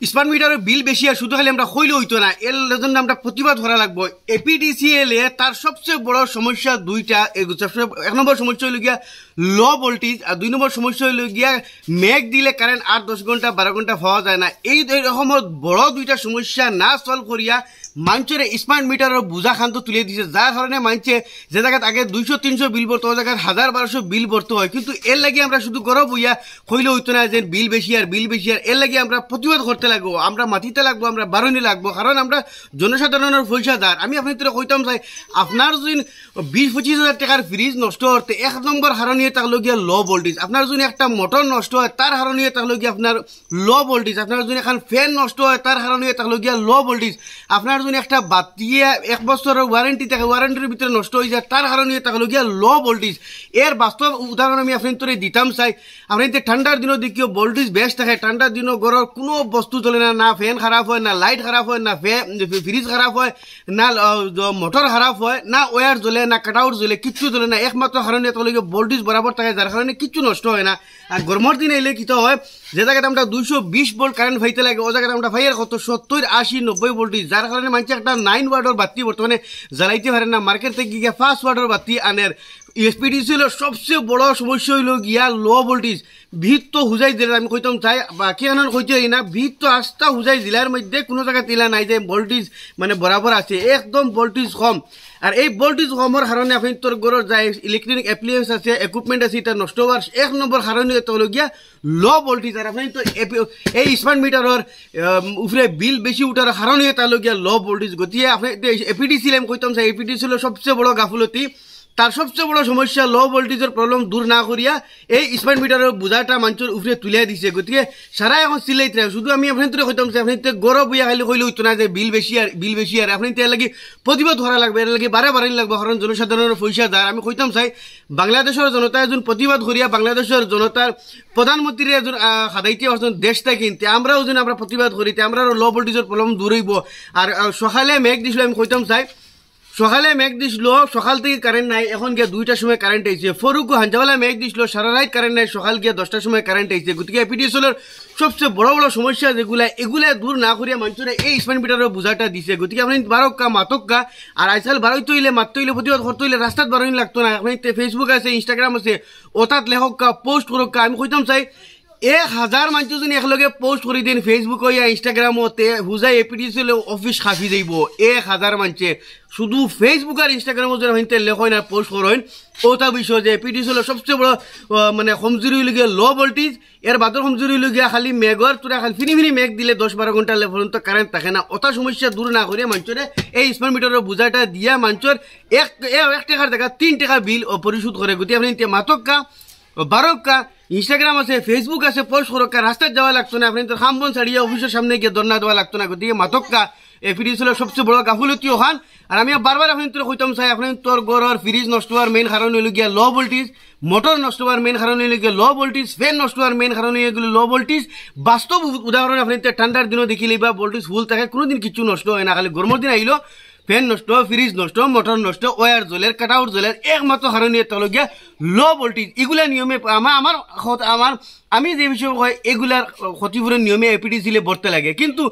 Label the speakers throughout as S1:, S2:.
S1: Smart মিটারের বিল বেশি আর শুধু খালি আমরা হইলে হইতো না, এর জন্য আমরা প্রতিবাদ করা লাগবো। এপিডিসিএল এ তার সবচেয়ে বড় সমস্যা দুইটা। এক নম্বর সমস্যা হইল গিয়া লো ভোল্টেজ, আর 2 নম্বর সমস্যা হইল গিয়া মেঘ দিলে কারেন্ট 8-10 ঘন্টা 12 ঘন্টা পাওয়া যায় না। এই রকমের বড় দুইটা সমস্যা না সলভ করিয়া মানুষের স্মার্ট মিটারের বোঝা খান্ত তুলে দিছে, যার কারণে মানুষে যে জায়গায় আগে 200-300 বিল ভরতো ওই জায়গায় 1000-1200 বিল ভরতে হয়। কিন্তু এর লাগে আমরা শুধু গরব হইয়া হইলে হইতো না যে বিল বেশি আর বিল বেশি, আর এর লাগে আমরা প্রতিবাদ করতে লাগবো, আমরা মাটিতে লাগবো, আমরা বারণি লাগবো, কারণ আমরা জনসাধারণের পয়সাদার। আমি আপনার তোরা কইতাম চাই, আপনার যদি 20-25 হাজার টাকার ফ্রিজ নষ্ট করতে 1 নম্বর হারণ নিয়ে থাকলো গিয়া লো ভোল্টেজ। আপনার যদি একটা মোটর নষ্ট হয় তার হারণ নিয়ে থাকলো গিয়া আপনার লো ভোল্টেজ। আপনার যদি এখন ফ্যান নষ্ট হয় তার হারণ নিয়ে থাকলো গিয়া লো ভোল্টেজ। আপনার যদি একটা বাতিয়ে 1 বছরের ওয়ারেন্টি থাকে, ওয়ারেন্টির ভিতরে নষ্ট হয়ে যায় তার হারণ নিয়ে থাকলো গিয়া লো ভোল্টেজ। এর বাস্তব উদাহরণ আমি আপনার তোরে দিতাম চাই। আপনি ঠান্ডার দিনও দেখিও ভোল্টেজ বেশ থাকে, ঠান্ডার দিনও ঘরের কোনো বস্তু চলে না, না ফ্যান খারাপ হয়, না লাইট খারাপ হয়, না ফ্রিজ খারাপ হয়, না মোটর খারাপ হয়, না ওয়ার জ্বলে, না কাটাউট জ্বলে, কিচ্ছু জ্বলে না। একমাত্র কারণে তাহলে ভোল্টেজ বরাবর থাকে, যার কারণে কিচ্ছু নষ্ট হয় না। আর গরমের দিনে এলে কি হয়, যে জায়গাতে আমরা 220 ভোল্ট কারেন্ট ফাইতে লাগে ও জায়গাতে আমরা ফাইয়ের কত 70-80-90 ভোল্টেজ, যার কারণে মানুষ একটা 9 ওয়াটের বাতি বর্তমানে জ্বালাইতে পারে না। মার্কেট থেকে গিয়ে 5 ওয়াটের বাতি আনের। এসপিডিসি হলো সবচেয়ে বড় সমস্যা হইল গিয়া লো ভোল্টেজ। ভিত তো হুজাই দিলে আমি কইতাম চাই, বাকি এখন কইতে না, ভিত তো আস্তা হুজাই জেলার মধ্যে কোনো জায়গায় তিলা নাই যে ভোল্টেজ মানে বরাবর আছে, একদম ভোল্টেজ কম। আর এই ভোল্টেজ কমের কারণে আপনি তোর ঘরের যাই ইলেকট্রনিক অ্যাপ্লিয়েন্স আছে, ইকুইপমেন্ট আছে, এটা নষ্ট হওয়ার 1 নম্বর কারণে হলো গিয়া লো ভোল্টেজ। আর আপনি তো এই স্মার্ট মিটারের উপরে বিল বেশি উঠার কারণে হলো গিয়া লো ভোল্টেজ। গতিকে আপনি এপিডিসি আমি কইতাম চাই, এপিডিসি হলো সবচেয়ে বড় গাফলতি। তার সবচেয়ে বড় সমস্যা লো ভোল্টেজের প্রবলেম দূর না করিয়া এই স্মার্ট মিটারের বোঝাটা মানুষের উপরে তুলে দিছে। গতিকে সারা এখন সিলাইতে শুধু আমি আপনার তোরে কইতাম আপনি গরব হইয়া খাইলে কইলে হইতো না যে বিল বেশি আর বিল বেশি, আর আপনি এর লাগি প্রতিবাদ করা লাগবে, এর লাগি বারে লাগবে, কারণ জনসাধারণের পয়সা দার। আমি কইতাম চাই, বাংলাদেশের জনতা একজন প্রতিবাদ করিয়া বাংলাদেশের জনতার প্রধানমন্ত্রী একজন খাদাইতে দেশ থেকে কিনতে আমরাও যেন আমরা প্রতিবাদ করিতে আমরা লো ভোল্টেজের প্রবলেম দূর হইব। আর সকালে মেঘ দিছিল, আমি কইতাম চাই সকালে মেঘ দিছিল, সকাল থেকে কারেন্ট নাই, এখন গিয়ে 2টার সময় কারেন্ট আইছে। ফরুকু হাঞ্জাওয়ালা মেঘ দিছিল, সারা রাত কারেন্ট নাই, সকাল গিয়ে 10টার সময় কারেন্ট আইছে। গতিকে এপিডিএসএলের সবচেয়ে বড় বড় সমস্যা এগুলা দূর না করিয়া মানুষের এই স্মার্ট মিটারের বোঝাটা দিছে। গতিকে আপনি বারক্কা মাতক্কা আর আইসাল বারোই তৈলে মাত্র হইলে প্রতিবাদ করতে হইলে রাস্তাত বারোই লাগতো না। আপনি ফেসবুক আছে, ইনস্টাগ্রাম আছে, ওটাত লেখক্কা পোস্ট করক্কা। আমি কইতাম চাই 1000 মানুষ যদি একলগে পোস্ট করে দিন ফেসবুক ইয়া ইনস্টাগ্রামতে, হুজাই এপিডিসিএল অফিস খাফি যাইব 1000 মানুষে। শুধু ফেসবুক আর ইনস্টাগ্রামে যদি আপনি লেখেন আর পোস্ট করেন, ওটা বিষয় যে এপিডিসিএল সবচেয়ে বড় মানে কমজোরি হইল গিয়ে লো ভোল্টেজ। এর বাদর কমজোরি হইল গিয়া খালি মেঘর তোরা খালি ফিনি মেঘ দিলে 10-12 ঘন্টা পর্যন্ত কারেন্ট থাকে না। ওটা সমস্যা দূর না করে মানুষের এই স্মার্ট মিটারের বোঝাটা দিয়া মানুষের 1 টাকার জায়গা 3 টাকা বিল পরিশোধ করে। গতি আপনি মাতক্কা বারক্কা ইনস্টাগ্রাম আছে, ফেসবুক আছে, পোস্ট করক্কা, রাস্তায় যাওয়া লাগতো না, আপনি তো খামবন ছাড়িয়ে অফিসের সামনে গিয়ে ধর্ণা দেওয়া লাগতো না। গতিকে মাতক্কা এপিডিসিএলের সবচেয়ে বড় গাফলতি ওখান। আর আমি বারবার আপনি তোর কইতাম চাই, আপনি তোর ঘরের ফ্রিজ নষ্ট হওয়ার মেইন কারণ হইল গিয়া লো ভোল্টেজ, মোটর নষ্ট হওয়ার মেইন কারণ হইল গিয়া লো ভোল্টেজ, ফ্যান নষ্ট হওয়ার মেইন কারণ হইল গিয়ে লো ভোল্টেজ। বাস্তব উদাহরণ আপনি ঠান্ডার দিনও দেখিলে বা ভোল্টেজ ফুল থাকে, কোনোদিন কিছু নষ্ট হয় না। খালি গরমের দিন আইলো ফ্যান নষ্ট, ফ্রিজ নষ্ট, মোটর নষ্ট, ওয়ার জ্বলের, কাটাউট জ্বলের, একমাত্র কারণে তল গিয়া লো ভোল্টেজ। এগুলা নিয়মে আমি যে বিষয় হয় এগুলার ক্ষতিপূরণ নিয়মে এপিডিসিএলে ভরতে লাগে, কিন্তু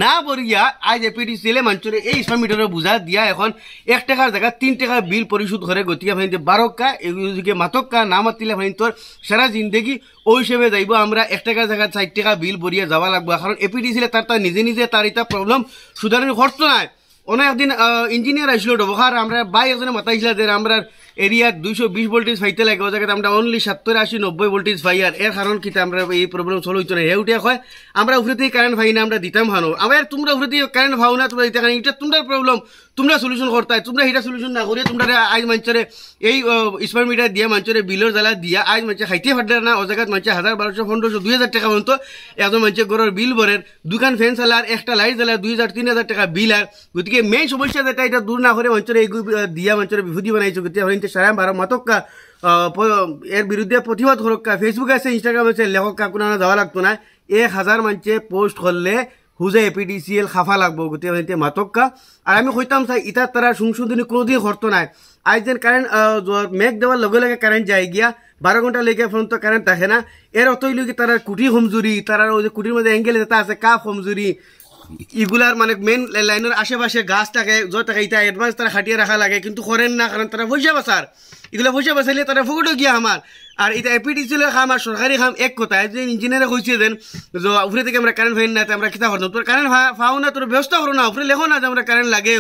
S1: না ভরিয়া আজ এপিডিসিএলে মানুষের এই স্মার্ট মিটারের বোঝা দিয়া এখন 1 টাকার জায়গা 3 টাকা বিল পরিশোধ করে। গতিকে ভাই বারক্কা এগুলিকে মাতক্কা না মাতিলে ভাই তোর সারা জিন্দগি ওই হিসেবে যাইব। আমরা 1 টাকার জায়গা 4 টাকা বিল ভরিয়া যাওয়া লাগবো, কারণ এপিডিসিএলে তার নিজে তার এটা প্রবলেম সুধারণ করতো না। অনেক একদিন ইঞ্জিনিয়ার আসলো ডবখার, আমরা বাই একজনে মাতাইছিল যে আমরা এরিয়ার 220 ভোল্টেজ ফাইতে লাগে, ও জায়গাতে আমরা অনলি 70-80-90 ভোল্টেজ ফাই। আর এর কারণ কি আমরা এই প্রবলেম সলভ হইতো না। হে উঠে হয় আমরা উপরে থেকে কারেন্ট ফাই না, আমরা দিতাম হানো। আবার তোমরা উপরে থেকে কারেন্ট ফাও না, তোমরা দিতে কারণ এটা তোমরা প্রবলেম, তোমরা সলিউশন করতে, তোমরা এটা সলিউশন না করিয়ে তোমরা আজ মানুষের এই স্মার্ট মিটার দিয়া মানুষের বিলের জ্বালা দিয়া আজ মানুষ খাইতে পারবে না। ও জায়গায় মানুষ 1000-1200-1500-2000 টাকা পর্যন্ত একজন মানুষের ঘরের বিল ভরের, দুকান ফ্যান চালার, একটা লাইট জ্বালার 2000-3000 টাকা বিল। আর গতিকে মেইন সমস্যা যেটা এটা দূর না করে মানুষের এই দিয়া মানুষের বিভূতি বানাইছে। গতিকে সারা বারো মাতক্কা এর বিরুদ্ধে প্রতিবাদ করক্কা, ফেসবুক আছে, ইনস্টাগ্রাম আছে, লেখক্কা, কোনো যাওয়া লাগতো না। 1000 মানুষে পোস্ট করলে হুজে এপিডিসিএল খাফা লাগবো। গতিকে মাতক্কা। আর আমি কইতাম চাই ইটার তারা সংশোধনী কোনোদিন করতো নাই। আজ যেন কারেন্ট মেঘ দেওয়ার লগে লগে কারেন্ট যায় গিয়া 12 ঘন্টা লেগে পর্যন্ত কারেন্ট থাকে না এর অতই লোক তারা কুটি কমজুরি তারা ওই যে কুটির মধ্যে অ্যাঙ্গেল যেটা আছে কাপ কমজুরি এগুলার মানে মেন লাইনের আশেপাশে গাছ থাকে যত থাকে এটা অ্যাডভান্স তারা খাটিয়ে রাখা লাগে কিন্তু করেন না কারণ তারা পয়সা বাঁচার এগুলো পয়সা বাঁচাইলে তারা ফকটও গিয়া আমার আর এটা এপিডিসিএল খাম আর সরকারি খাম এক কথা যে ইঞ্জিনিয়ারে কইছে যেন যে উপরে থেকে আমরা কারেন্ট পাই না আমরা কিতা করতাম তোর কারেন্ট পাও না তোর ব্যবস্থা করো না উপরে লেখো না যে আমরা কারেন্ট লাগে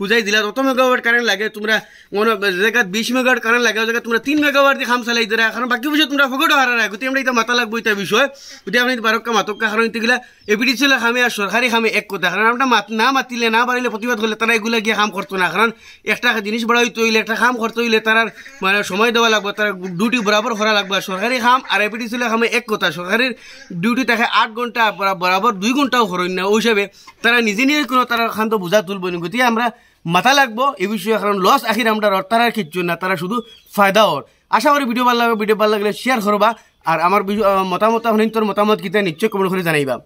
S1: হুজাই দিলা অত মেগাওয়াট কারেন্ট লাগে তোমরা মনে জায়গায় 20 মেগাওয়াট কারেন্ট লাগে ওই জায়গায় তোমরা 3 মেগাওয়াট দিয়ে খাম চালাই দিরা কারণ বাকি বিষয় তোমরা ফকটও হারা রাখো আমরা এটা মাথা লাগবো এটা বিষয় এটা আপনি বারক্কা মাতক্কা কারণ এগুলা এপিডিসিএল খামে আর সরকারি খামে এক কথা কারণ আমরা না মাতিলে না পারিলে প্রতিবাদ করলে তারা এগুলা গিয়ে কাম করতো না কারণ একটা জিনিস বড় হইতে হইলে একটা কাম করতে হইলে তারা মানে সময় দেওয়া লাগবে তারা ডিউটি বরাবর করা লাগবে সরকারি খাম আর এপিডিসিএল খামে এক কথা সরকারের ডিউটি থাকে 8 ঘন্টা বরাবর 2 ঘন্টাও করেন না ওই হিসাবে তারা নিজে নিয়ে কোনো তারা খান তো বোঝা তুলব না গতিকে আমরা মাথা লাগবো এই বিষয়ে কারণ লস আখির আমরা তারা কিচ্ছু না তারা শুধু ফায়দা ওর আশা করি ভিডিও ভালো লাগবে শেয়ার করবা আর আমার মতামত তোর মতামত কিতা নিশ্চয় কমেন্ট করে জানাইবা।